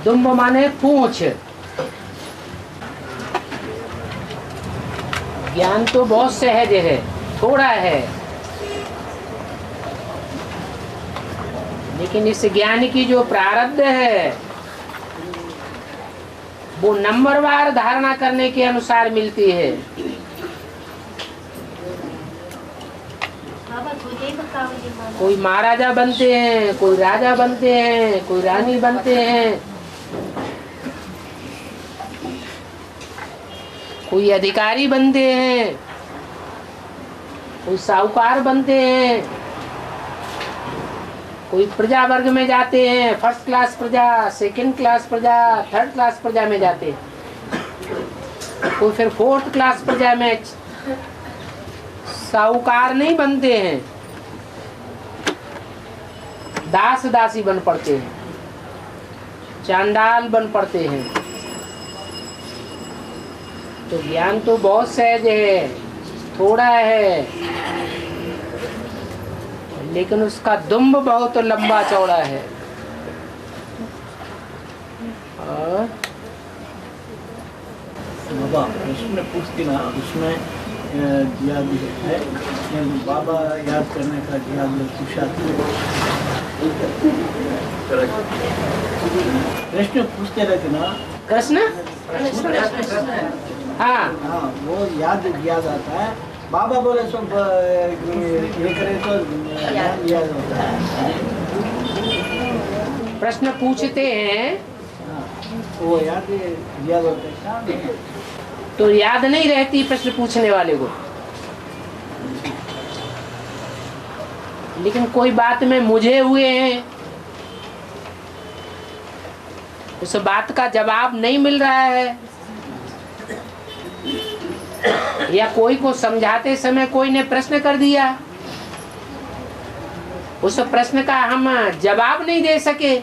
दुम्ब माने पूंछ। ज्ञान तो बहुत सहज है, थोड़ा है, लेकिन इस ज्ञान की जो प्रारब्ध है वो नंबरवार धारणा करने के अनुसार मिलती है। कोई महाराजा बनते हैं, कोई राजा बनते हैं, कोई रानी बनते हैं, कोई अधिकारी बनते हैं, कोई साहूकार बनते हैं, कोई प्रजा वर्ग में जाते हैं, फर्स्ट क्लास प्रजा, सेकंड क्लास प्रजा, थर्ड क्लास प्रजा में जाते हैं, कोई फिर फोर्थ क्लास प्रजा में। साहूकार नहीं बनते हैं, दास दासी बन पड़ते हैं, चांडाल बन पड़ते हैं। तो ज्ञान तो बहुत सहज है, थोड़ा है, लेकिन उसका दुम्ब बहुत लंबा चौड़ा है। और बाबा उसमें पूछती ना, उसमें याद है बाबा याद करने का याद पूछा। कृष्ण पूछते रहते ना, कृष्ण हाँ हाँ वो याद आता है। बाबा बोले सब ये करे तो याद होता है। प्रश्न पूछते हैं वो याद होता है तो याद नहीं रहती प्रश्न पूछने वाले को, लेकिन कोई बात में मुझे हुए हैं, उस बात का जवाब नहीं मिल रहा है, या कोई को समझाते समय कोई ने प्रश्न कर दिया, उस प्रश्न का हम जवाब नहीं दे सके,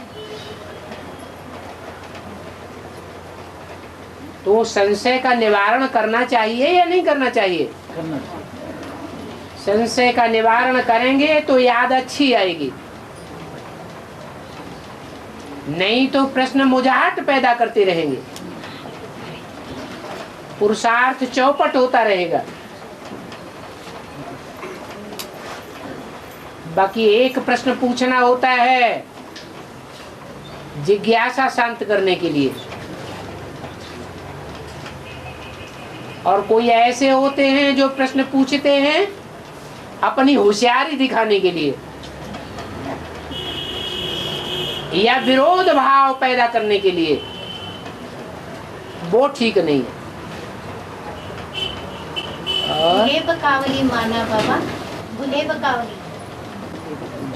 तो संशय का निवारण करना चाहिए या नहीं करना चाहिए? करना। संशय का निवारण करेंगे तो याद अच्छी आएगी, नहीं तो प्रश्न मुझाहट पैदा करते रहेंगे, पुरुषार्थ चौपट होता रहेगा। बाकी एक प्रश्न पूछना होता है जिज्ञासा शांत करने के लिए, और कोई ऐसे होते हैं जो प्रश्न पूछते हैं अपनी होशियारी दिखाने के लिए या विरोध भाव पैदा करने के लिए, वो ठीक नहीं है। बुले बकावली माना बाबा, बुले बकावली।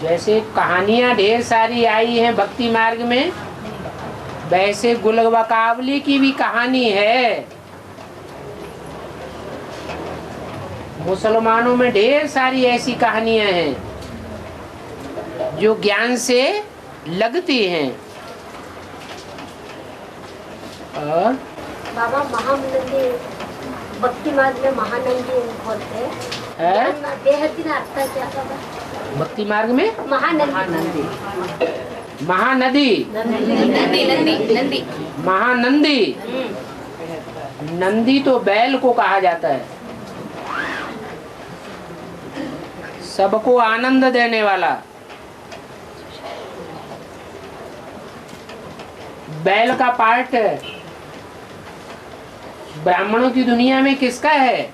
जैसे कहानियां ढेर सारी आई हैं भक्ति मार्ग में, वैसे गुल बकावली की भी कहानी है। मुसलमानों में ढेर सारी ऐसी कहानियां हैं जो ज्ञान से लगती हैं। और बाबा महानंदी भक्ति मार्ग में महानंदी बोलते हैं, बेहद अर्थ क्या बाबा? भक्ति मार्ग में महानंदी महानदी नंदी महानंदी, नंदी तो बैल को कहा जाता है, सबको आनंद देने वाला। बैल का पार्ट ब्राह्मणों की दुनिया में किसका है?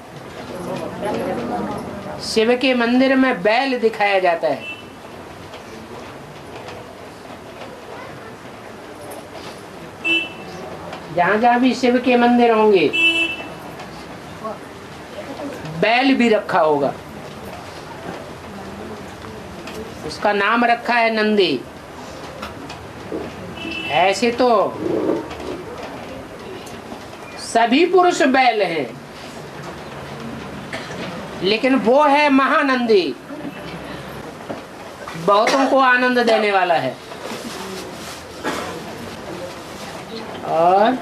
शिव के मंदिर में बैल दिखाया जाता है। जहां जहां भी शिव के मंदिर होंगे बैल भी रखा होगा, उसका नाम रखा है नंदी। ऐसे तो सभी पुरुष बैल हैं, लेकिन वो है महानंदी, बहुतों को आनंद देने वाला है। और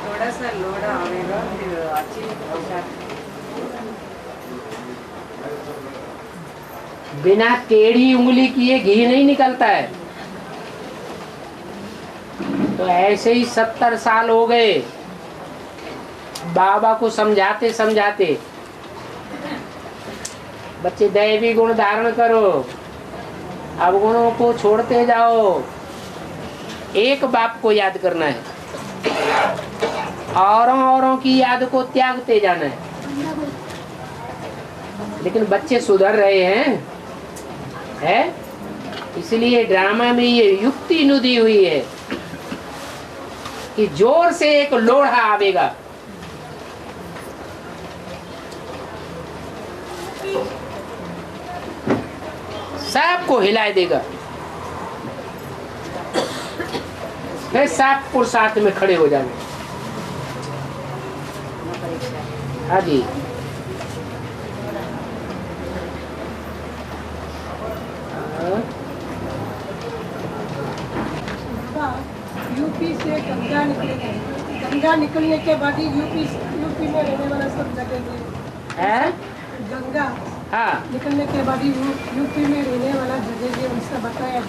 थोड़ा सा लोड़ा आवेगा फिर अच्छी बिना टेढ़ी उंगली किए घी नहीं निकलता है। तो ऐसे ही 70 साल हो गए बाबा को समझाते समझाते। बच्चे दैवी गुण धारण करो, अवगुणों को छोड़ते जाओ। एक बाप को याद करना है, औरों की याद को त्यागते जाना है। लेकिन बच्चे सुधर रहे हैं, इसलिए ड्रामा में ये युक्ति नुदी हुई है कि जोर से एक लोढ़ा आवेगा, सबको हिला देगा, फिर सबको साथ में खड़े हो जाएंगे। हाँ जी, यूपी से गंगा निकलेगी, गंगा निकलने के बाद ही यूपी में रहने वाला सब जगह है। गंगा निकलने के बाद ही यूपी में रहने वाला जगह ये उनसे बताया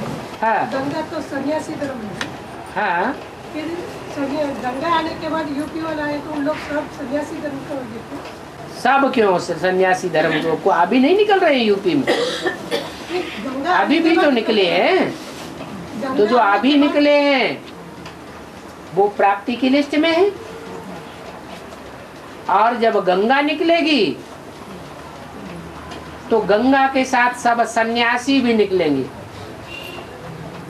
है। गंगा तो सन्यासी धर्म है। फिर गंगा आने के बाद यूपी वाला है तो उन लोग सब सन्यासी धर्म का हो गए। सब क्यों सन्यासी धर्म को अभी नहीं निकल रहे हैं यूपी में? अभी भी तो निकले हैं। तो जो अभी निकले हैं वो प्राप्ति की लिस्ट में है, और जब गंगा निकलेगी तो गंगा के साथ सब सन्यासी भी निकलेंगे।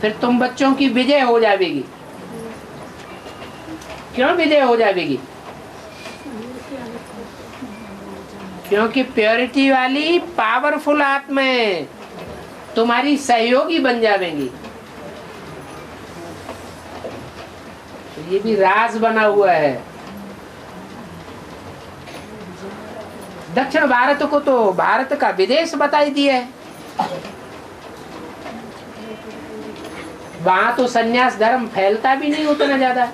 फिर तुम बच्चों की विजय हो जाएगी। क्यों विजय हो जाएगी? क्योंकि प्योरिटी वाली पावरफुल आत्माएं तुम्हारी सहयोगी बन जाएंगी। तो ये भी राज बना हुआ है। दक्षिण भारत को तो भारत का विदेश बताई दिया है। वहां तो सन्यास धर्म फैलता भी नहीं उतना ज्यादा।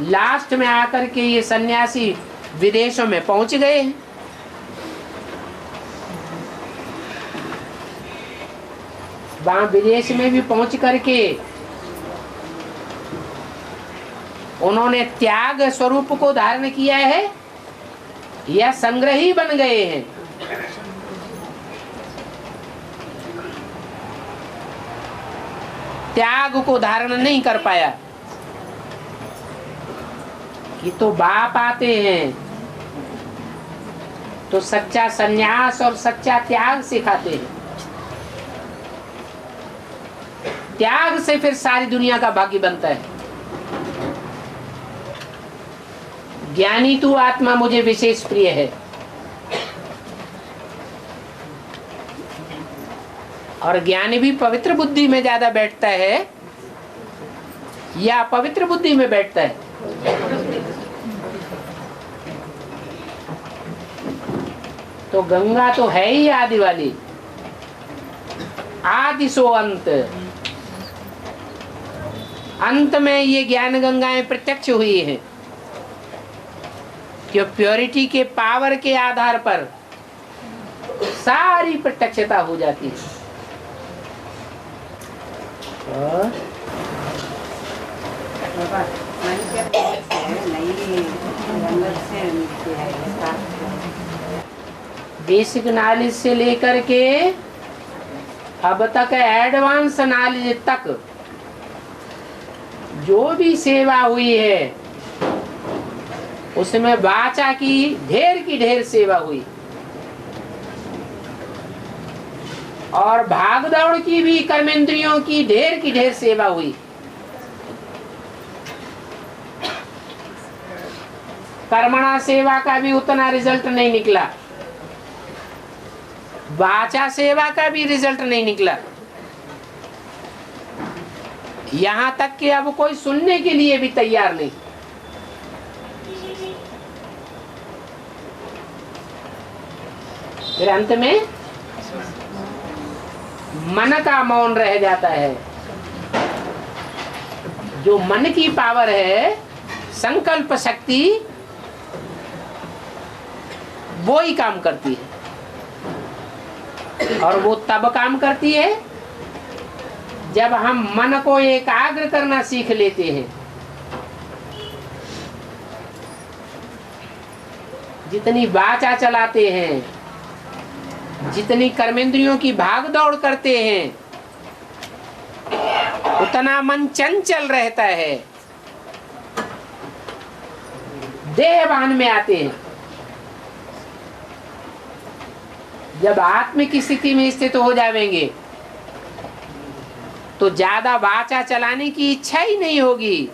लास्ट में आकर के ये सन्यासी विदेशों में पहुंच गए हैं। वहां विदेश में भी पहुंच करके उन्होंने त्याग स्वरूप को धारण किया है या संग्रही बन गए हैं। त्याग को धारण नहीं कर पाया कि तो बाप आते हैं तो सच्चा संन्यास और सच्चा त्याग सिखाते हैं। त्याग से फिर सारी दुनिया का भागी बनता है। ज्ञानी तू आत्मा मुझे विशेष प्रिय है, और ज्ञानी भी पवित्र बुद्धि में ज्यादा बैठता है या पवित्र बुद्धि में बैठता है? तो गंगा तो है ही आदि वाली, आदि सो अंत। अंत में ये ज्ञान गंगाएं प्रत्यक्ष हुई हैं कि प्योरिटी के पावर के आधार पर सारी प्रत्यक्षता हो जाती है। बेसिक नॉलेज से लेकर के अब तक एडवांस नॉलेज तक जो भी सेवा हुई है उसमें वाचा की ढेर सेवा हुई, और भागदौड़ की भी कर्मेंद्रियों की ढेर सेवा हुई। कर्मणा सेवा का भी उतना रिजल्ट नहीं निकला, वाचा सेवा का भी रिजल्ट नहीं निकला। यहां तक कि अब कोई सुनने के लिए भी तैयार नहीं। फिर अंत में मन का मौन रह जाता है। जो मन की पावर है, संकल्प शक्ति, वो ही काम करती है। और वो तब काम करती है जब हम मन को एकाग्र करना सीख लेते हैं। जितनी वाचा चलाते हैं, जितनी कर्मेंद्रियों की भाग दौड़ करते हैं, उतना मन चंचल रहता है, देहभान में आते हैं। जब आत्म की स्थिति में स्थित हो जाएंगे तो ज्यादा वाचा चलाने की इच्छा ही नहीं होगी।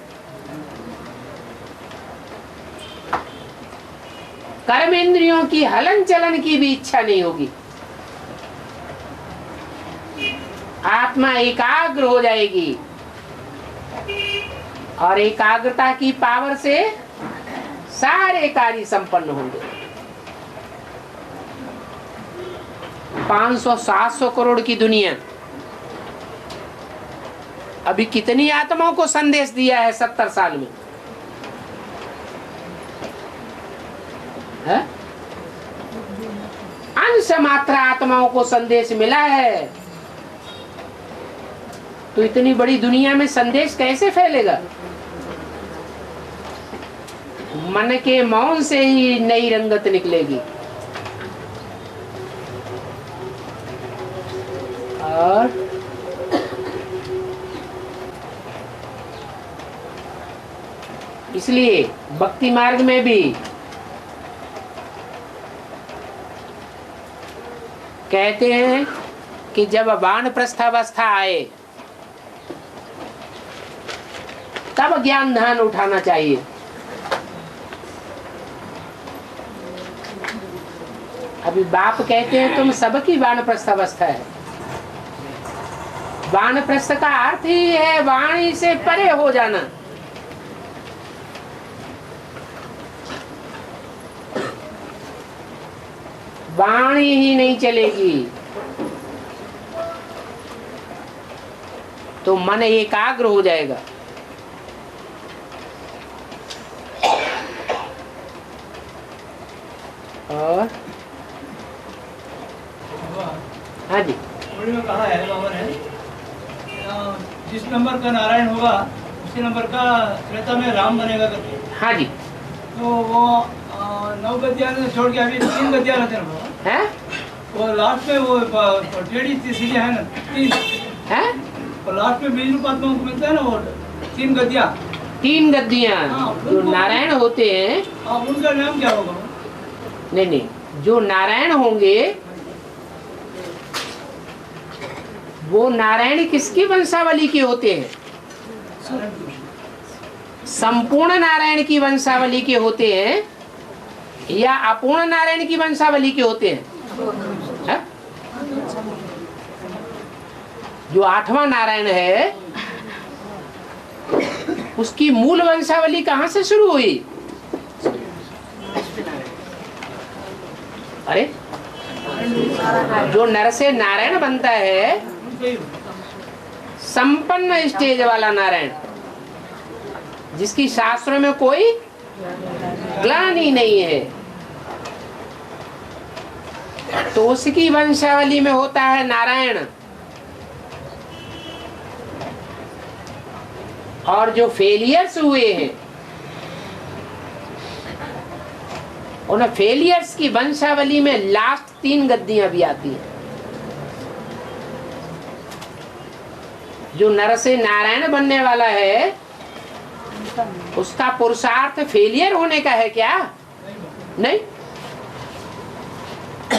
कर्मेंद्रियों की हलन चलन की भी इच्छा नहीं होगी। आत्मा एकाग्र हो जाएगी और एकाग्रता की पावर से सारे कार्य संपन्न होंगे। 500-700 करोड़ की दुनिया अभी कितनी आत्माओं को संदेश दिया है 70 साल में? है? अंश मात्रा आत्माओं को संदेश मिला है, तो इतनी बड़ी दुनिया में संदेश कैसे फैलेगा? मन के मौन से ही नई रंगत निकलेगी। और इसलिए भक्ति मार्ग में भी कहते हैं कि जब वानप्रस्थावस्था आए तब ज्ञान ध्यान उठाना चाहिए। अभी बाप कहते हैं तुम सबकी वानप्रस्थावस्था है। वानप्रस्थ का अर्थ ही है वाणी से परे हो जाना। वाणी ही नहीं चलेगी तो मन एकाग्र हो जाएगा। और हाँ जी, में कहा है बाबा ने, जिस नंबर का नारायण होगा उसी नंबर का त्रेता में राम बनेगा करके। हाँ जी, तो वो 9 गद्दियाँ छोड़ के अभी 3 गद्दियाँ रहते हैं बाबा। हैं? वो लास्ट में वो टेढ़ी सीढ़ियाँ है ना 3 हैं? और लास्ट में बीज रूपात्माओं को मिलता है ना वो 3 गद्दियाँ। 3 गद्दियाँ हाँ, जो नारायण होते हैं। अब उनका नाम क्या होगा? नहीं नहीं, जो नारायण होंगे वो नारायण किसकी वंशावली के होते हैं? संपूर्ण नारायण की वंशावली के होते हैं या अपूर्ण नारायण की वंशावली के होते हैं? है? जो 8वां नारायण है उसकी मूल वंशावली कहां से शुरू हुई? अरे जो नर से नारायण बनता है, संपन्न स्टेज वाला नारायण, जिसकी शास्त्रों में कोई ग्लानि नहीं है, तो उसकी वंशावली में होता है नारायण। और जो फेलियर्स हुए हैं उन फेलियर्स की वंशावली में लास्ट 3 गद्दियां भी आती हैं। जो नर से नारायण बनने वाला है उसका पुरुषार्थ फेलियर होने का है क्या? नहीं।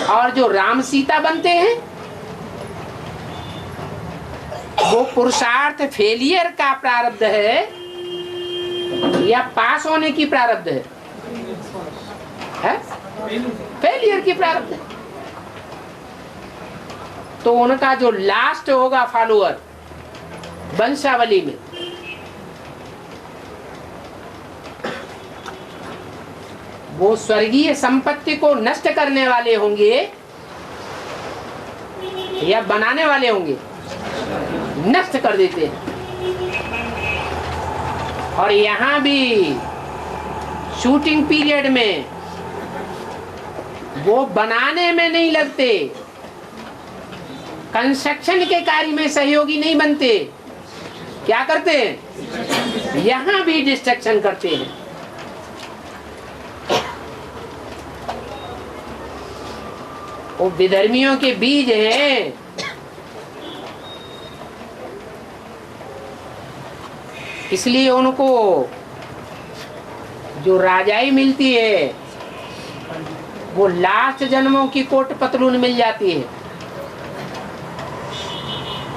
और जो राम सीता बनते हैं वो पुरुषार्थ फेलियर का प्रारब्ध है या पास होने की प्रारब्ध है? फेलियर की प्रारब्ध है। तो उनका जो लास्ट होगा फॉलोअर वंशावली में, वो स्वर्गीय संपत्ति को नष्ट करने वाले होंगे या बनाने वाले होंगे? नष्ट कर देते हैं। और यहाँ भी शूटिंग पीरियड में वो बनाने में नहीं लगते, कंस्ट्रक्शन के कार्य में सहयोगी नहीं बनते, क्या करते हैं? यहां भी डिस्ट्रक्शन करते हैं। वो विधर्मियों के बीज हैं। इसलिए उनको जो राजाई मिलती है वो लास्ट जन्मों की कोट पतलून मिल जाती है।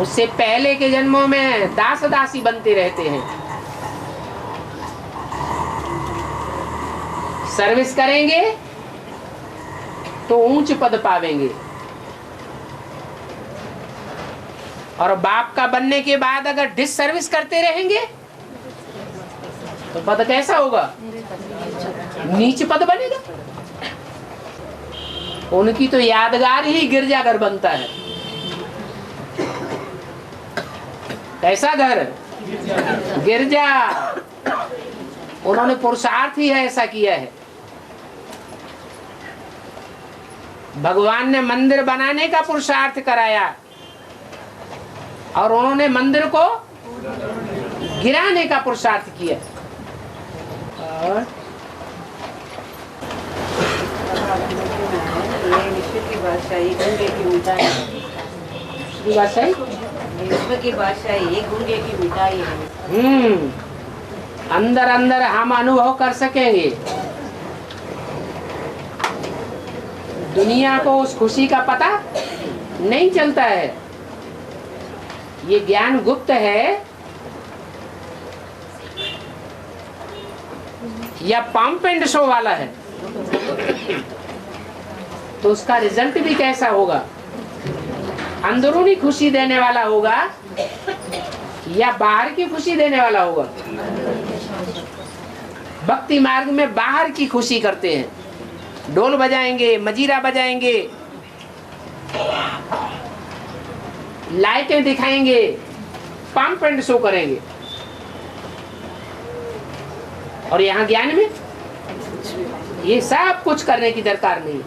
उससे पहले के जन्मों में दास दासी बनते रहते हैं। सर्विस करेंगे तो ऊंच पद पावेंगे, और बाप का बनने के बाद अगर डिस सर्विस करते रहेंगे तो पद कैसा होगा? नीच पद बनेगा। उनकी तो यादगार ही गिरजाघर बनता है। कैसा घर? गिरजा। उन्होंने पुरुषार्थ ही ऐसा किया है। भगवान ने मंदिर बनाने का पुरुषार्थ कराया और उन्होंने मंदिर को गिराने का पुरुषार्थ किया। और विश्व की बादशाही गंगे की मिठाई, विश्व की बादशाही गंगे की मिठाई है। अंदर अंदर हम अनुभव कर सकेंगे। दुनिया को उस खुशी का पता नहीं चलता है। ये ज्ञान गुप्त है या पंप एंड शो वाला है, तो उसका रिजल्ट भी कैसा होगा? अंदरूनी खुशी देने वाला होगा या बाहर की खुशी देने वाला होगा? भक्ति मार्ग में बाहर की खुशी करते हैं, ढोल बजाएंगे, मजीरा बजाएंगे, लाइटें दिखाएंगे, पंप एंड शो करेंगे। और यहाँ ज्ञान में ये सब कुछ करने की दरकार नहीं।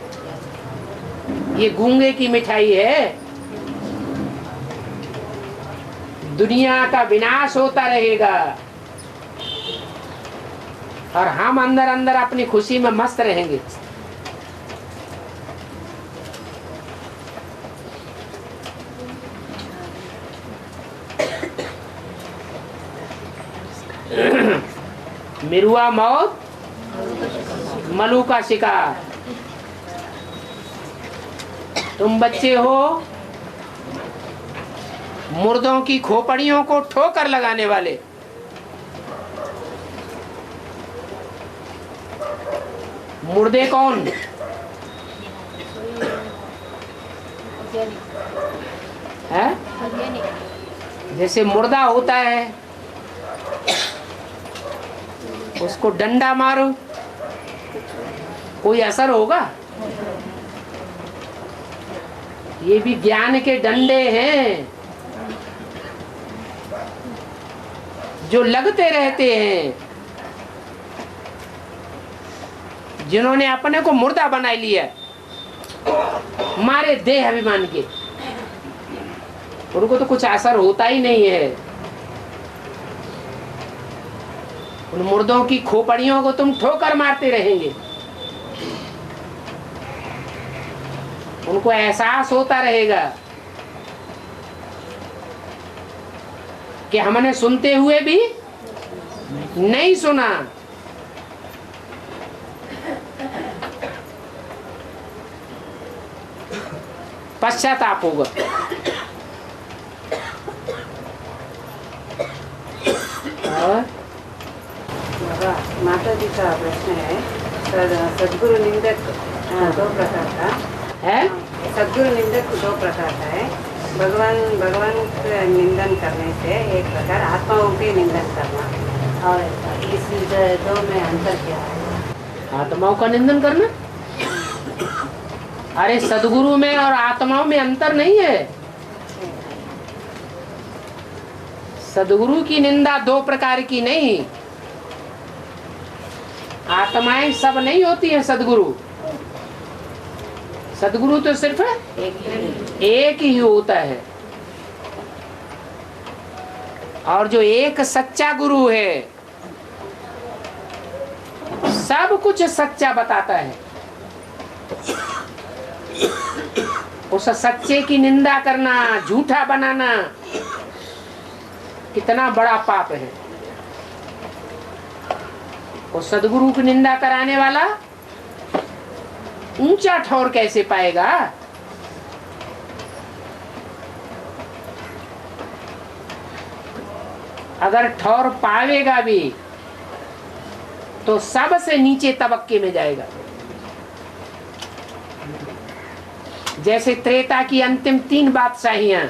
ये गूंगे की मिठाई है। दुनिया का विनाश होता रहेगा और हम अंदर अंदर अपनी खुशी में मस्त रहेंगे। मिरुआ मौत, मलू का शिकार। तुम बच्चे हो मुर्दों की खोपड़ियों को ठोकर लगाने वाले। मुर्दे कौन? है? जैसे मुर्दा होता है उसको डंडा मारो, कोई असर होगा? ये भी ज्ञान के डंडे हैं जो लगते रहते हैं। जिन्होंने अपने को मुर्दा बना लिया मारे देह अभिमान के, उनको तो कुछ असर होता ही नहीं है। उन मुर्दों की खोपड़ियों को तुम ठोकर मारते रहेंगे। उनको एहसास होता रहेगा कि हमने सुनते हुए भी नहीं सुना। पश्चाताप होगा। और माता जी का प्रश्न है, सदगुरु निंदक दो प्रकार का है। सदगुरु निंदक दो प्रकार का है। भगवान का निंदन करने से एक प्रकार, आत्माओं के निंदन करना, और इस दो में अंतर क्या है? आत्माओं का निंदन करना? अरे सदगुरु में और आत्माओं में अंतर नहीं है। सदगुरु की निंदा दो प्रकार की नहीं। आत्माएं सब नहीं होती है सदगुरु। सदगुरु तो सिर्फ एक ही होता है, और जो एक सच्चा गुरु है सब कुछ सच्चा बताता है। उस सच्चे की निंदा करना, झूठा बनाना कितना बड़ा पाप है। उस सदगुरु की निंदा कराने वाला ऊंचा ठौर कैसे पाएगा? अगर ठौर पावेगा भी तो सबसे नीचे तबक्के में जाएगा। जैसे त्रेता की अंतिम 3 बादशाहियां,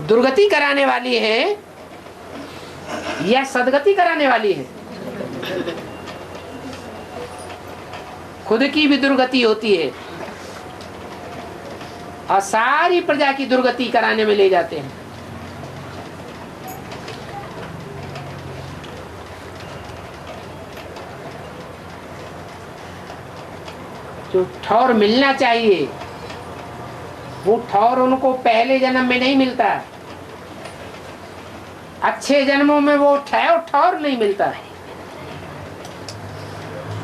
दुर्गति कराने वाली है या सदगति कराने वाली है? खुद की भी दुर्गति होती है और सारी प्रजा की दुर्गति कराने में ले जाते हैं। जो ठौर मिलना चाहिए वो ठौर उनको पहले जन्म में नहीं मिलता, अच्छे जन्मों में वो ठौर नहीं मिलता।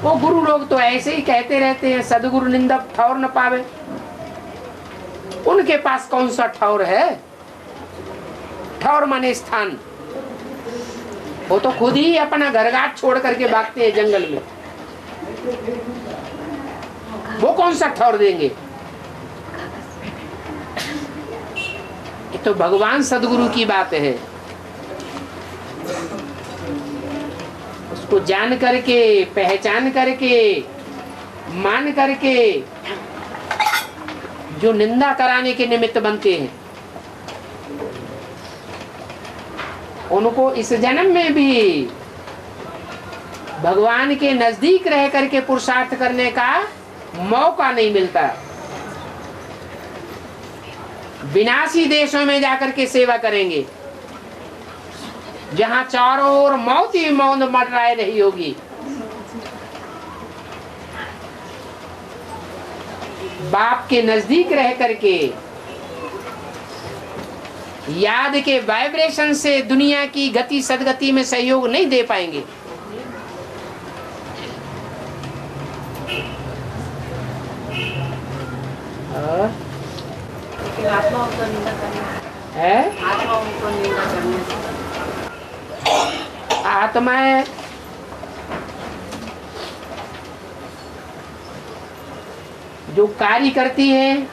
वो गुरु लोग तो ऐसे ही कहते रहते हैं सदगुरु निंदक ठौर न पावे। उनके पास कौन सा ठौर है? ठौर माने स्थान। वो तो खुद ही अपना घरघाट छोड़ करके भागते हैं जंगल में। वो कौन सा ठौर देंगे? ये तो भगवान सदगुरु की बात है। उसको जान करके, पहचान करके, मान करके जो निंदा कराने के निमित्त बनते हैं उनको इस जन्म में भी भगवान के नजदीक रह करके पुरुषार्थ करने का मौका नहीं मिलता। विनाशी देशों में जाकर के सेवा करेंगे जहां चारों ओर मौत ही मौत मंडराए रही होगी। बाप के नजदीक रह करके याद के वाइब्रेशन से दुनिया की गति सदगति में सहयोग नहीं दे पाएंगे। आत्माओं को निंदा करना है, आत्माओं को निंदा करने से आत्माएं जो कार्य करती है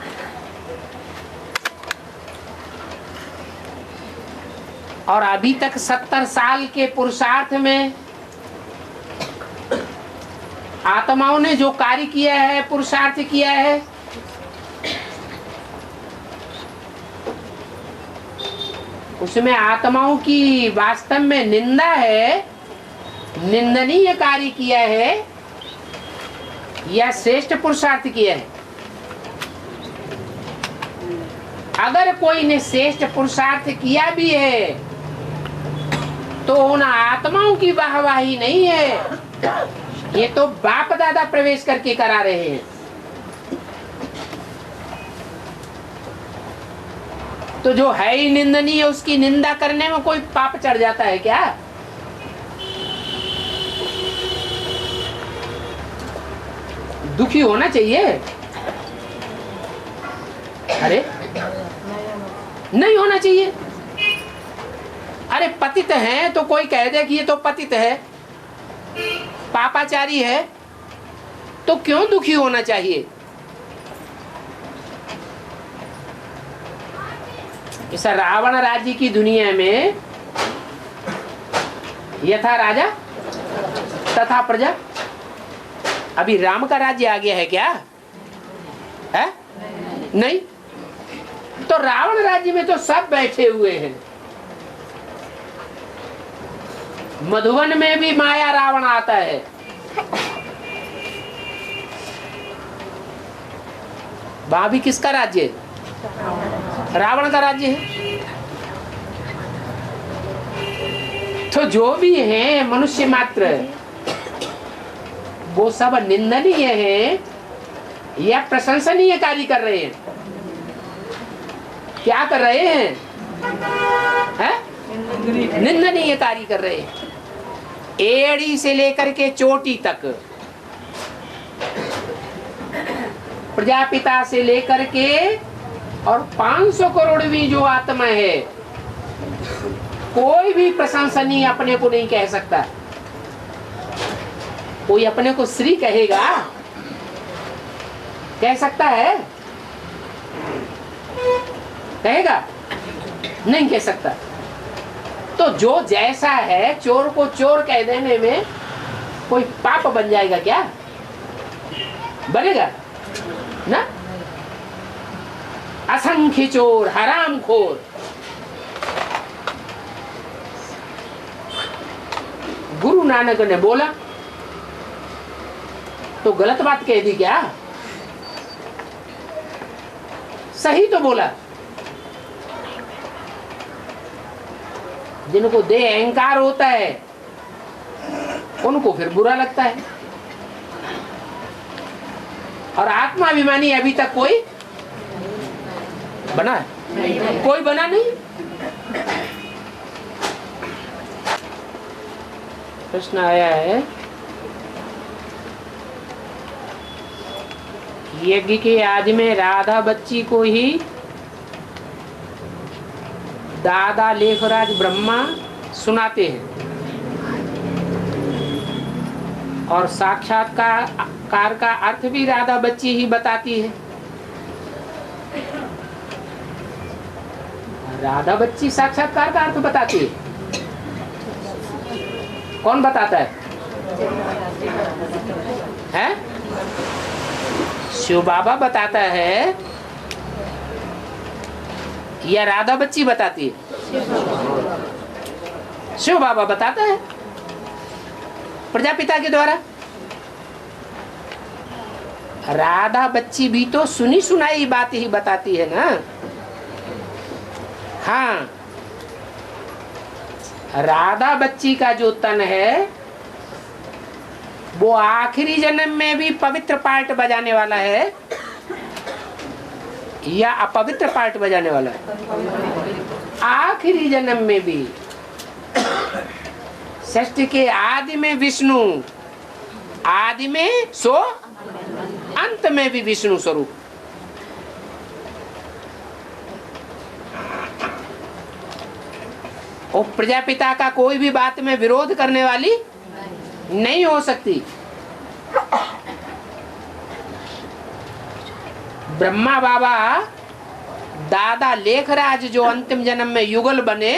और अभी तक 70 साल के पुरुषार्थ में आत्माओं ने जो कार्य किया है, पुरुषार्थ किया है, उसमें आत्माओं की वास्तव में निंदा है, निंदनीय कार्य किया है या श्रेष्ठ पुरुषार्थ किया है। अगर कोई ने श्रेष्ठ पुरुषार्थ किया भी है तो उन आत्माओं की वाहवाही नहीं है, ये तो बाप दादा प्रवेश करके करा रहे हैं। तो जो है ही निंदनीय उसकी निंदा करने में कोई पाप चढ़ जाता है क्या? दुखी होना चाहिए? अरे नहीं होना चाहिए। अरे पतित है तो कोई कह दे कि ये तो पतित है, पापाचारी है, तो क्यों दुखी होना चाहिए? इस रावण राज्य की दुनिया में यथा राजा तथा प्रजा। अभी राम का राज्य आ गया है क्या? है? नहीं। तो रावण राज्य में तो सब बैठे हुए हैं। मधुबन में भी माया रावण आता है। वहां भी किसका राज्य है? रावण का राज्य है। तो जो भी है मनुष्य मात्र, वो सब निंदनीय है या प्रशंसनीय कार्य कर रहे हैं? क्या कर रहे हैं? निंदनीय कार्य कर रहे हैं। एड़ी से लेकर के चोटी तक, प्रजापिता से लेकर के और 500 करोड़ भी जो आत्मा है, कोई भी प्रशंसनीय अपने को नहीं कह सकता। कोई अपने को श्री कहेगा? कह सकता है? कहेगा? नहीं कह सकता। तो जो जैसा है, चोर को चोर कह देने में कोई पाप बन जाएगा क्या? बनेगा ना? असंख्य चोर, हरामखोर। गुरु नानक ने बोला तो गलत बात कह दी क्या? सही तो बोला। जिनको देह अहंकार होता है उनको फिर बुरा लगता है, और आत्माभिमानी अभी तक कोई बना है? कोई बना नहीं। प्रश्न आया है, यज्ञ के आदि में राधा बच्ची को ही दादा लेखराज ब्रह्मा सुनाते हैं और साक्षात्कार का अर्थ भी राधा बच्ची ही बताती है। राधा बच्ची साक्षात्कार का अर्थ बताती है? कौन बताता है? हैं? शिव बाबा बताता है या राधा बच्ची बताती है? शिव बाबा बताता है प्रजापिता के द्वारा। राधा बच्ची भी तो सुनी सुनाई बात ही बताती है ना। हाँ, राधा बच्ची का जो तन है वो आखिरी जन्म में भी पवित्र पार्ट बजाने वाला है या अपवित्र पार्ट बजाने वाला है? आखिरी जन्म में भी। सृष्टि के आदि में विष्णु, आदि में सो अंत में भी विष्णु स्वरूप। और प्रजापिता का कोई भी बात में विरोध करने वाली नहीं हो सकती। ब्रह्मा बाबा दादा लेखराज जो अंतिम जन्म में युगल बने,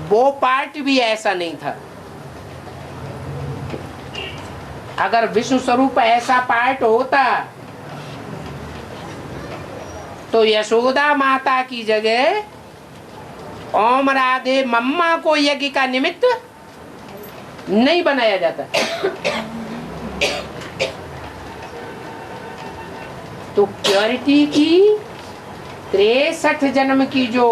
वो पार्ट भी ऐसा नहीं था। अगर विष्णु स्वरूप ऐसा पार्ट होता तो यशोदा माता की जगह ओम राधे मम्मा को यज्ञ का निमित्त नहीं बनाया जाता। तो प्योरिटी की 63 जन्म की जो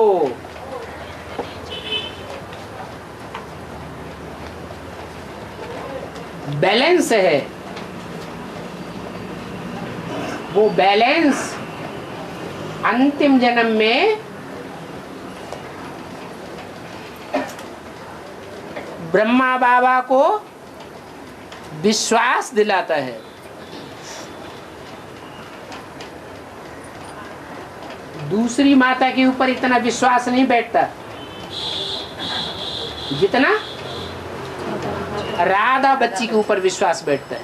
बैलेंस है, वो बैलेंस अंतिम जन्म में ब्रह्मा बाबा को विश्वास दिलाता है। दूसरी माता के ऊपर इतना विश्वास नहीं बैठता जितना राधा बच्ची के ऊपर विश्वास बैठता है।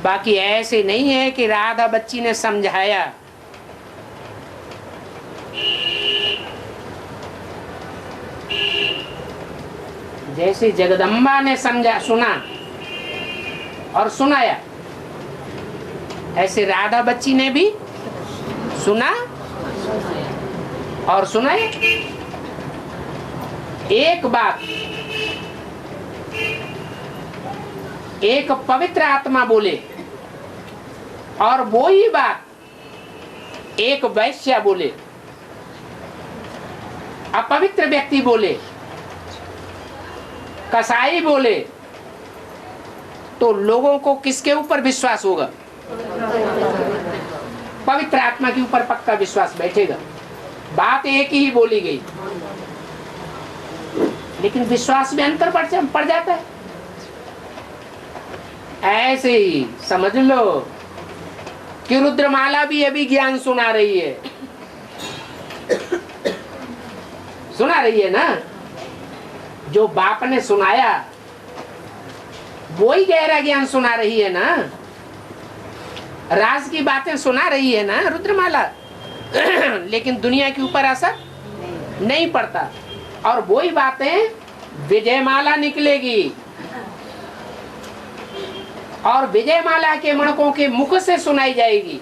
बाकी ऐसे नहीं है कि राधा बच्ची ने समझाया, जैसे जगदम्बा ने समझा, सुना और सुनाया, ऐसे राधा बच्ची ने भी सुना और सुनाया। एक बात एक पवित्र आत्मा बोले और वो ही बात एक वैश्य बोले, अपवित्र व्यक्ति बोले, कसाई बोले, तो लोगों को किसके ऊपर विश्वास होगा? पवित्र आत्मा के ऊपर पक्का विश्वास बैठेगा। बात एक ही बोली गई, लेकिन विश्वास में अंतर पड़ जाता है। ऐसे ही समझ लो कि रुद्रमाला भी अभी ज्ञान सुना रही है, सुना रही है ना। जो बाप ने सुनाया वही गहरा ज्ञान सुना रही है ना, राज की बातें सुना रही है ना रुद्रमाला। लेकिन दुनिया के ऊपर असर नहीं पड़ता, और वही बातें विजयमाला निकलेगी, और विजयमाला के मणकों के मुख से सुनाई जाएगी।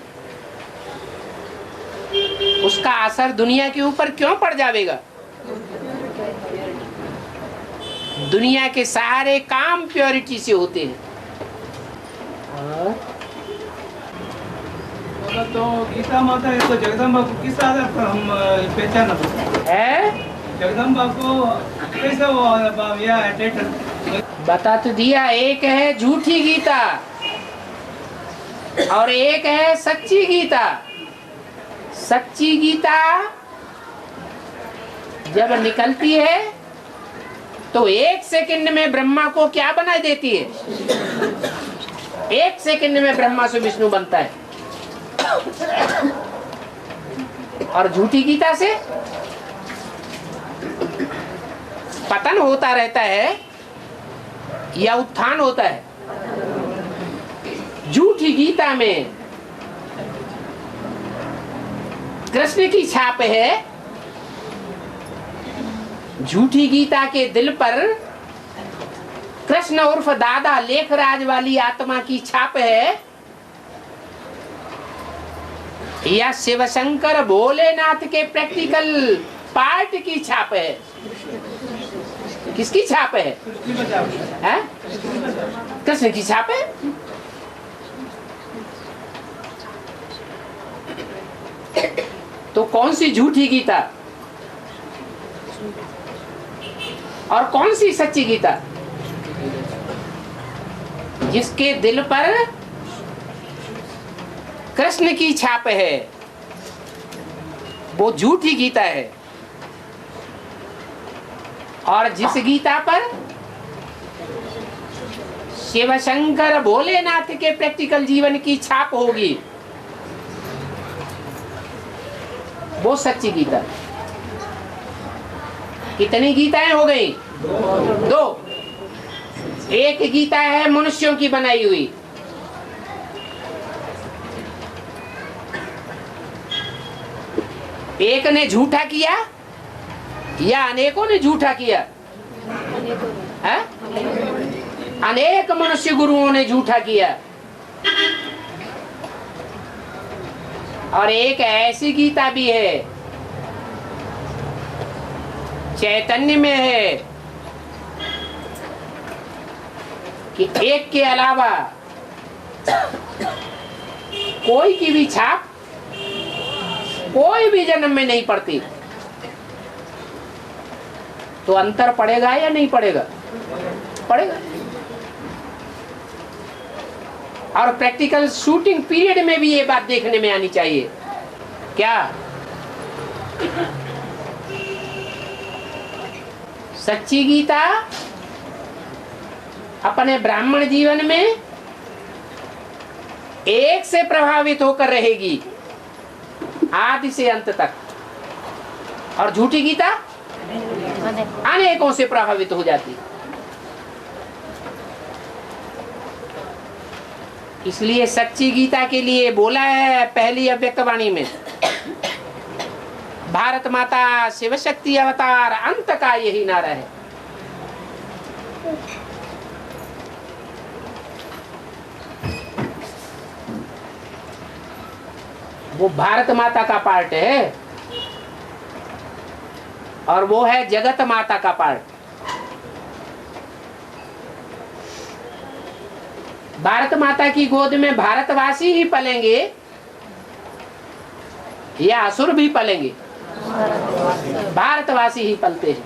उसका असर दुनिया के ऊपर क्यों पड़ जाएगा? दुनिया के सारे काम प्योरिटी से होते हैं। तो गीता माता है तो जगदम्बा को किस आधार पर हम पहचाना है? जगदम्बा को कैसे वो या टाइटल बता तो दिया। एक है झूठी गीता और एक है सच्ची गीता। सच्ची गीता जब निकलती है तो 1 सेकंड में ब्रह्मा को क्या बना देती है? 1 सेकंड में ब्रह्मा से विष्णु बनता है। और झूठी गीता से पतन होता रहता है या उत्थान होता है। झूठी गीता में कृष्ण की छाप है, झूठी गीता के दिल पर कृष्ण उर्फ दादा लेखराज वाली आत्मा की छाप है, या शिवशंकर भोलेनाथ के प्रैक्टिकल पार्ट की छाप है? किसकी छाप है? कृष्ण की छाप है। तो कौन सी झूठी गीता और कौन सी सच्ची गीता? जिसके दिल पर कृष्ण की छाप है वो झूठी गीता है, और जिस गीता पर शिवशंकर भोलेनाथ के प्रैक्टिकल जीवन की छाप होगी वो सच्ची गीता। कितनी गीताएं हो गई? 2। एक गीता है मनुष्यों की बनाई हुई, एक ने झूठा किया या अनेकों ने झूठा किया? है? अनेक मनुष्य गुरुओं ने झूठा किया। और एक ऐसी गीता भी है, चैतन्य में है, कि एक के अलावा कोई की भी छाप कोई भी जन्म में नहीं पड़ती। तो अंतर पड़ेगा या नहीं पड़ेगा? पड़ेगा। और प्रैक्टिकल शूटिंग पीरियड में भी ये बात देखने में आनी चाहिए। क्या सच्ची गीता अपने ब्राह्मण जीवन में एक से प्रभावित होकर रहेगी आदि से अंत तक, और झूठी गीता अनेकों से प्रभावित हो जाती। इसलिए सच्ची गीता के लिए बोला है पहली अव्यक्तवाणी में, भारत माता शिव शक्ति अवतार अंत का यही नारा है। वो भारत माता का पार्ट है और वो है जगत माता का पार्ट। भारत माता की गोद में भारतवासी ही पलेंगे या असुर भी पलेंगे? भारतवासी ही पलते हैं।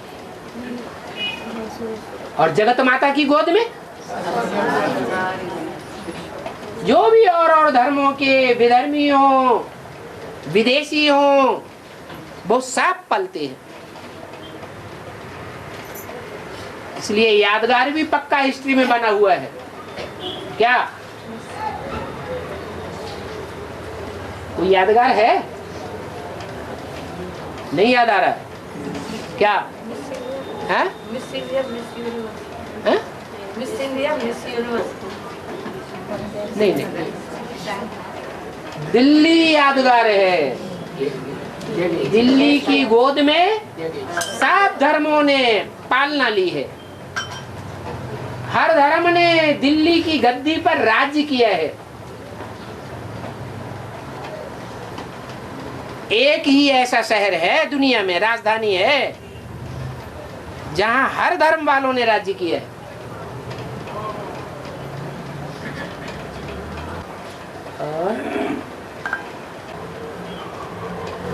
और जगत माता की गोद में जो भी और धर्मों के विधर्मी हो, विदेशी हो, वो सब पलते हैं। इसलिए यादगार भी पक्का हिस्ट्री में बना हुआ है। क्या कोई यादगार है? नहीं याद आ रहा है क्या? है मिस इंडिया, मिस यूनिवर्स, हैं? Miss India, miss universe. नहीं नहीं, दिल्ली यादगार है। दिल्ली की गोद में सब धर्मों ने पालना ली है। हर धर्म ने दिल्ली की गद्दी पर राज्य किया है। एक ही ऐसा शहर है दुनिया में, राजधानी है, जहां हर धर्म वालों ने राज्य किया है।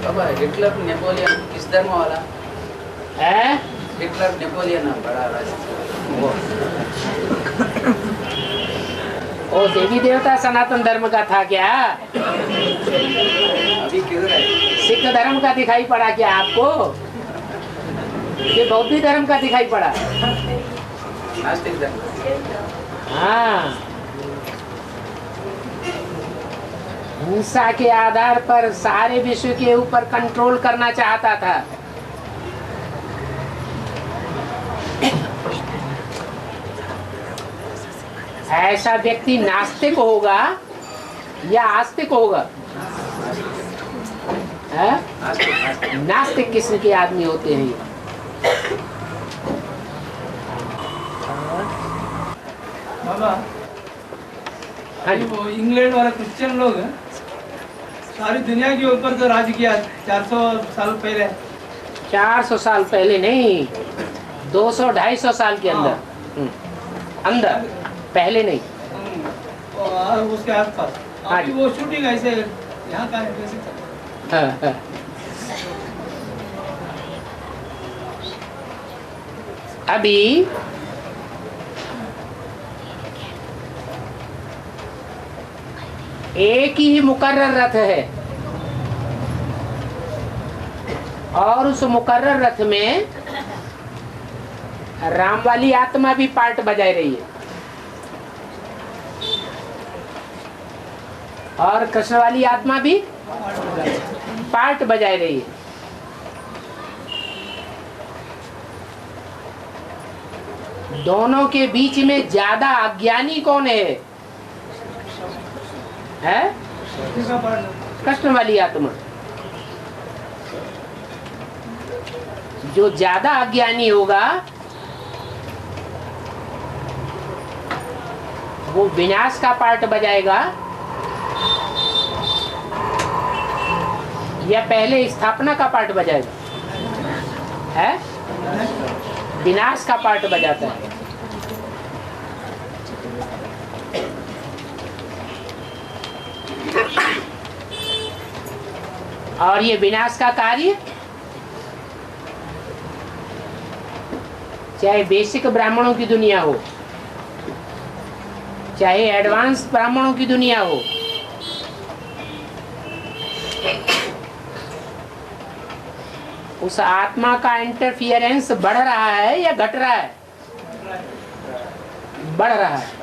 बाबा हिटलर नेपोलियन किस धर्म वाला है? हिटलर नेपोलियन बड़ा राजा। ओ देवी देवता सनातन धर्म का था क्या? अभी किधर है? सिख धर्म का दिखाई पड़ा क्या आपको? ये बौद्ध धर्म का दिखाई पड़ा? नास्तिक धर्म। हाँ, हिंसा के आधार पर सारे विश्व के ऊपर कंट्रोल करना चाहता था। ऐसा व्यक्ति नास्तिक होगा या आस्तिक होगा? है? नास्तिक किस्म के आदमी होते हैं। बाबा हाँ जी। वो इंग्लैंड वाला क्रिश्चियन लोग सारी दुनिया के ऊपर तो राज किया 400 साल पहले। 400 साल पहले नहीं, 200-250 साल के अंदर। अंदर, पहले नहीं। और उसके आसपास हाँ अभी जी। वो शूटिंग ऐसे यहाँ का है, कैसे चल रहा है? हाँ, हाँ। अभी एक ही मुकर्रर रथ है और उस मुकर्रर रथ में राम वाली आत्मा भी पार्ट बजाई रही है और कृष्ण वाली आत्मा भी पार्ट बजाई रही है। दोनों के बीच में ज्यादा अज्ञानी कौन है? है कृष्ण वाली आत्मा। जो ज्यादा अज्ञानी होगा वो विनाश का पार्ट बजाएगा या पहले स्थापना का पार्ट बजाएगा? है विनाश का पार्ट बजाता है। और ये विनाश का कार्य चाहे बेसिक ब्राह्मणों की दुनिया हो, चाहे एडवांस ब्राह्मणों की दुनिया हो, उस आत्मा का इंटरफियरेंस बढ़ रहा है या घट रहा है? बढ़ रहा है।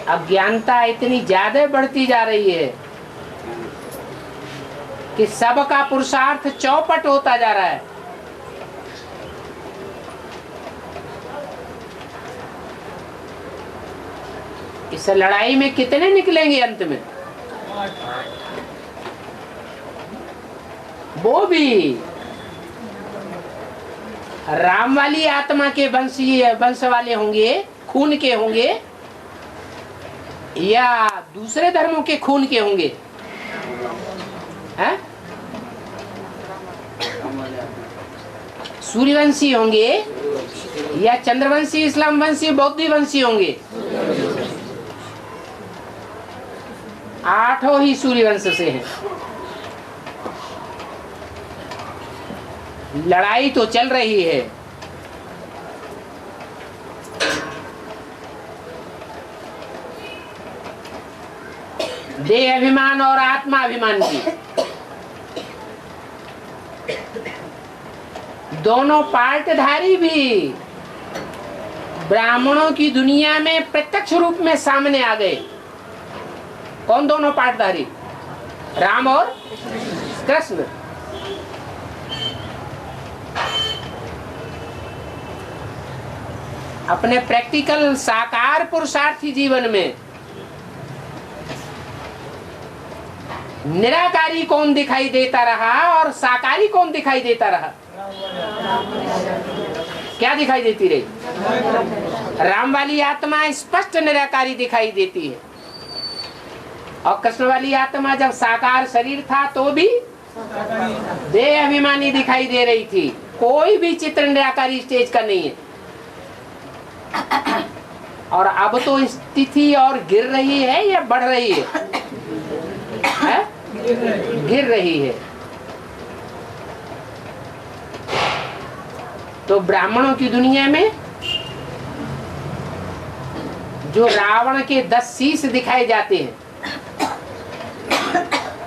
अज्ञानता इतनी ज्यादा बढ़ती जा रही है कि सबका पुरुषार्थ चौपट होता जा रहा है। इस लड़ाई में कितने निकलेंगे अंत में? वो भी राम वाली आत्मा के वंश वाले होंगे, खून के होंगे, या दूसरे धर्मों के खून के होंगे? हैं? सूर्यवंशी होंगे या चंद्रवंशी, इस्लाम वंशी, बौद्ध वंशी होंगे? 8 ही सूर्यवंश से हैं। लड़ाई तो चल रही है। देह अभिमान और आत्मा अभिमान की। दोनों पार्टधारी भी ब्राह्मणों की दुनिया में प्रत्यक्ष रूप में सामने आ गए। कौन दोनों पार्टधारी? राम और कृष्ण। अपने प्रैक्टिकल साकार पुरुषार्थी जीवन में निराकारी कौन दिखाई देता रहा और साकारी कौन दिखाई देता रहा? क्या दिखाई देती रही? राम वाली आत्मा स्पष्ट निराकारी दिखाई देती है, और कृष्ण वाली आत्मा जब साकार शरीर था तो भी देह अभिमानी दिखाई दे रही थी। कोई भी चित्र निराकारी स्टेज का नहीं है। और अब तो स्थिति और गिर रही है या बढ़ रही है? गिर रही है। तो ब्राह्मणों की दुनिया में जो रावण के 10 शीश दिखाए जाते हैं,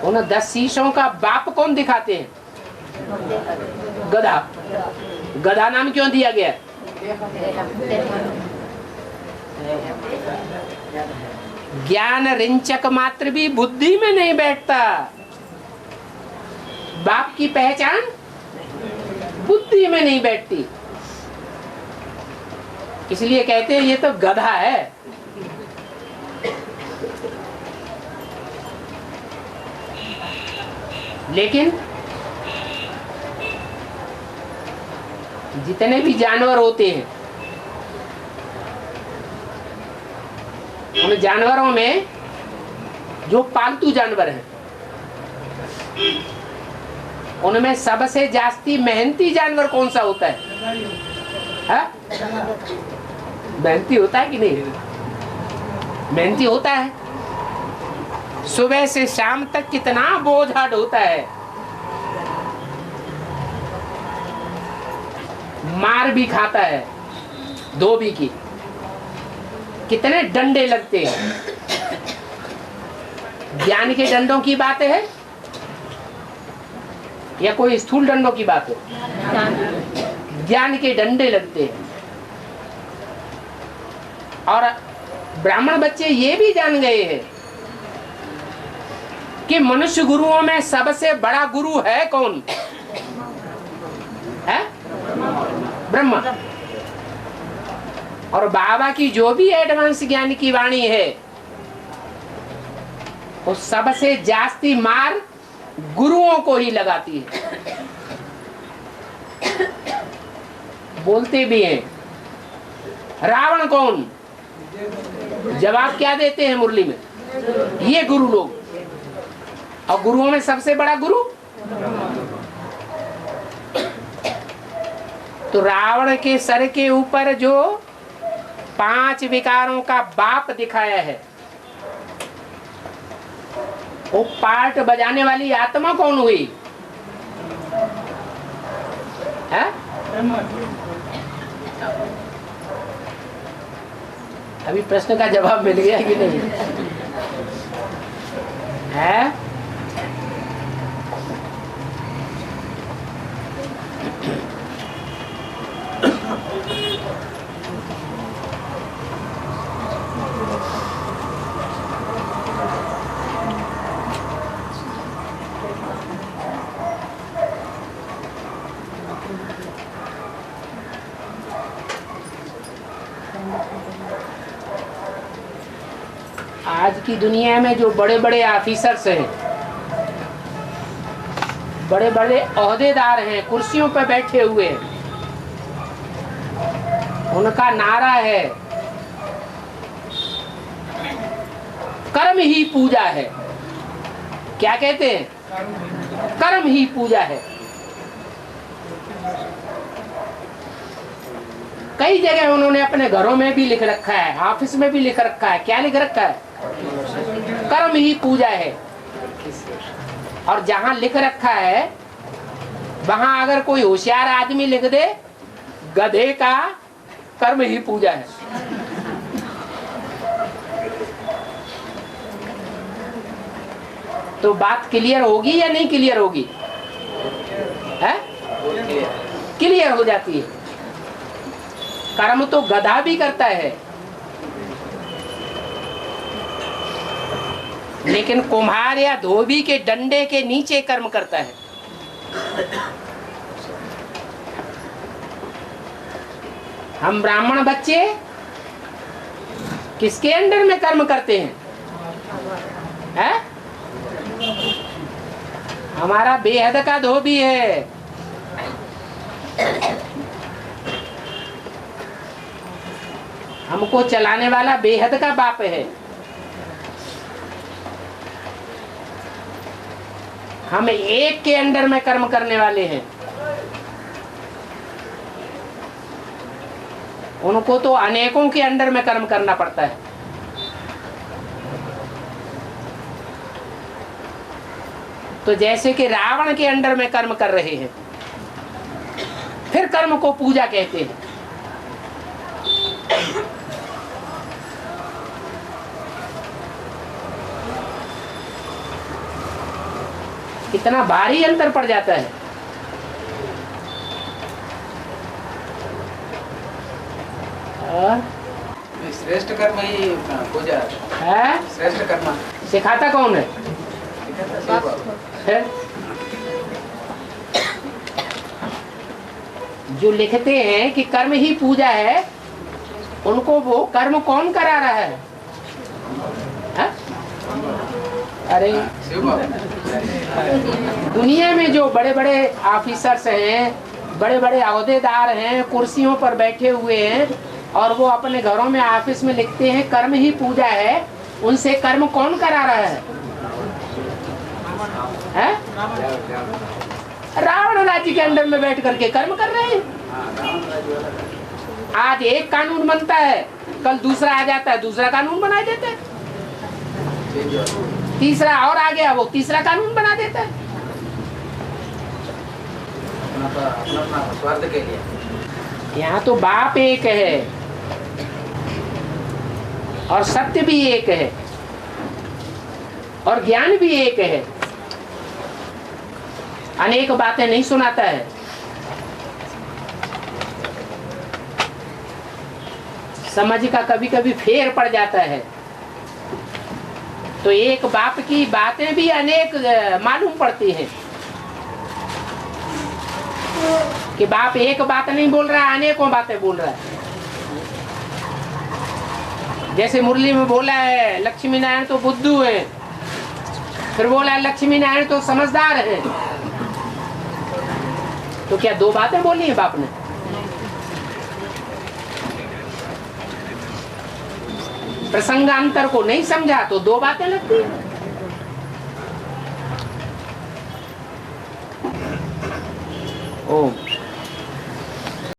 उन 10 शीशों का बाप कौन दिखाते हैं? गधा। गधा नाम क्यों दिया गया? ज्ञान रिंचक मात्र भी बुद्धि में नहीं बैठता। बाप की पहचान बुद्धि में नहीं बैठती, इसलिए कहते हैं ये तो गधा है। लेकिन जितने भी जानवर होते हैं, उन जानवरों में जो पालतू जानवर हैं, उनमें सबसे जास्ती मेहनती जानवर कौन सा होता है? मेहनती होता है कि नहीं? मेहनती होता है। सुबह से शाम तक कितना बोझ होता है, मार भी खाता है, धोबी की कितने डंडे लगते हैं। ज्ञान के डंडों की बात है या कोई स्थूल डंडों की बात है? ज्ञान के डंडे लगते हैं। और ब्राह्मण बच्चे ये भी जान गए हैं कि मनुष्य गुरुओं में सबसे बड़ा गुरु है कौन है? ब्रह्मा। और बाबा की जो भी एडवांस ज्ञान की वाणी है, वो सबसे जास्ती मार गुरुओं को ही लगाती है। बोलते भी हैं रावण कौन? जवाब क्या देते हैं मुरली में? ये गुरु लोग। और गुरुओं में सबसे बड़ा गुरु तो रावण के सर के ऊपर जो 5 विकारों का बाप दिखाया है, वो पार्ट बजाने वाली आत्मा कौन हुई है? अभी प्रश्न का जवाब मिल गया कि नहीं है? आज की दुनिया में जो बड़े बड़े ऑफिसर्स हैं, बड़े बड़े ओहदेदार हैं, कुर्सियों पर बैठे हुए हैं, उनका नारा है कर्म ही पूजा है। क्या कहते हैं? कर्म ही पूजा है। कई जगह उन्होंने अपने घरों में भी लिख रखा है, ऑफिस में भी लिख रखा है। क्या लिख रखा है? कर्म ही पूजा है। और जहां लिख रखा है वहां अगर कोई होशियार आदमी लिख दे गधे का कर्म ही पूजा है। तो बात क्लियर होगी या नहीं क्लियर होगी? है क्लियर हो जाती है। कर्म तो गधा भी करता है, लेकिन कुम्हार या धोबी के डंडे के नीचे कर्म करता है। हम ब्राह्मण बच्चे किसके अंडर में कर्म करते हैं? है? हमारा बेहद का धोबी है। हमको चलाने वाला बेहद का बाप है। हम एक के अंडर में कर्म करने वाले हैं, उनको तो अनेकों के अंडर में कर्म करना पड़ता है। तो जैसे कि रावण के अंडर में कर्म कर रहे हैं, फिर कर्म को पूजा कहते हैं। कितना भारी अंतर पड़ जाता है। श्रेष्ठ कर्म ही पूजा है। श्रेष्ठ कर्म सिखाता कौन है? है? जो लिखते हैं कि कर्म ही पूजा है, उनको वो कर्म कौन करा रहा है? अरे दुनिया में जो बड़े बड़े ऑफिसर्स हैं, बड़े बड़े अहदेदार हैं, कुर्सियों पर बैठे हुए हैं, और वो अपने घरों में ऑफिस में लिखते हैं कर्म ही पूजा है, उनसे कर्म कौन करा रहा है? रावण राज्य के अंडर में बैठ करके कर्म कर रहे हैं। आज एक कानून बनता है, कल दूसरा आ जाता है, दूसरा कानून बना देता है, तीसरा और आ गया, वो तीसरा कानून बना देता है। अपना स्वार्थ के लिए। यहाँ तो बाप एक है और सत्य भी एक है और ज्ञान भी एक है। अनेक बातें नहीं सुनाता है। समझ का कभी कभी फेर पड़ जाता है, तो एक बाप की बातें भी अनेक मालूम पड़ती हैं कि बाप एक बात नहीं बोल रहा है, अनेकों बातें बोल रहा है। जैसे मुरली में बोला है लक्ष्मी नारायण तो बुद्धू है, फिर बोला लक्ष्मी नारायण तो समझदार है। तो क्या दो बातें बोली है बाप ने? प्रसंगांतर को नहीं समझा तो दो बातें लगती है। ओम